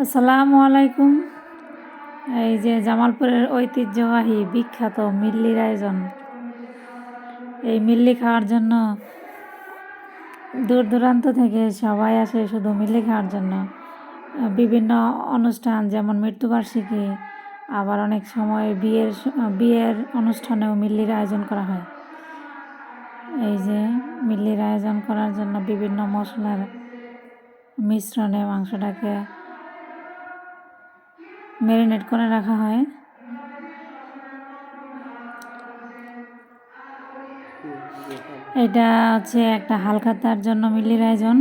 আসসালামু আলাইকুম। এই যে জামালপুরের ঐতিহ্যবাহী বিখ্যাত মিল্লির আয়োজন। এই মিল্লি খাওয়ার জন্য দূর দূরান্ত থেকে সবাই আসে শুধু মিল্লি খাওয়ার জন্য। বিভিন্ন অনুষ্ঠান যেমন মৃত্যুবার্ষিকী, আবার অনেক সময় বিয়ের অনুষ্ঠানেও মিল্লির আয়োজন করা হয়। এই যে মিল্লির আয়োজন করার জন্য বিভিন্ন মশলার মিশ্রণে মাংসটাকে ম্যারিনেট করে রাখা হয়। এটা হচ্ছে একটা হালখাতার জন্য মিল্লির আয়োজন।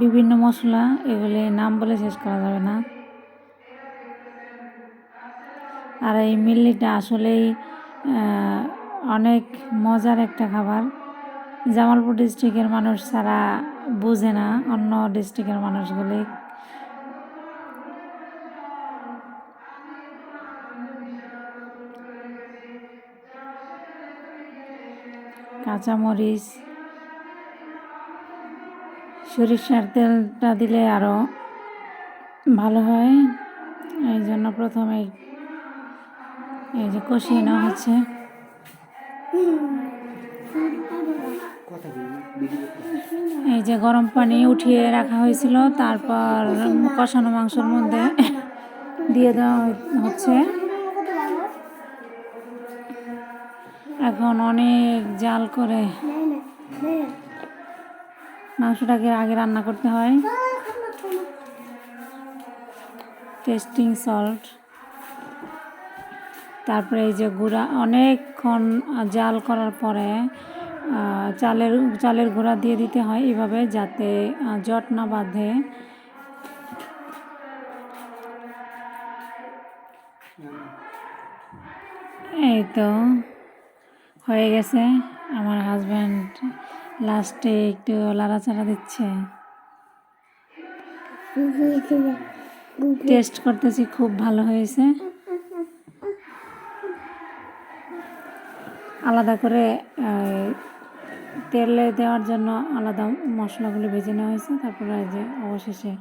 বিভিন্ন মশলা, এগুলি নাম বলে শেষ করা যাবে না। আর এই মিল্লিটা আসলেই অনেক মজার একটা খাবার। জামালপুর ডিস্ট্রিক্টের মানুষ ছাড়া বুঝে না অন্য ডিস্ট্রিক্টের মানুষগুলি। কাঁচামরিচ, সরিষার তেলটা দিলে আরও ভালো হয়। এই জন্য প্রথমে এই যে কষিয়ে নেওয়া হচ্ছে। এই যে গরম পানি উঠিয়ে রাখা হয়েছিল, তারপর কষানো মাংসের মধ্যে দিয়ে দেওয়া হচ্ছে। এখন অনেক জাল করে মাংসটাকে আগে রান্না করতে হয়। টেস্টিং সল্ট, তারপরে এই যে গুঁড়া, অনেকক্ষণ জাল করার পরে চালের গুঁড়া দিয়ে দিতে হয় এভাবে, যাতে জট না বাঁধে। এই তো হয়ে গেছে। আমার হাজব্যান্ড লাস্টে একটু লাড়াচাড়া দিচ্ছে। টেস্ট করতেছি, খুব ভালো হয়েছে। আলাদা করে তেলে দেওয়ার জন্য আলাদা মশলাগুলো ভেজে নেওয়া হয়েছে। তারপরে যে অবশেষে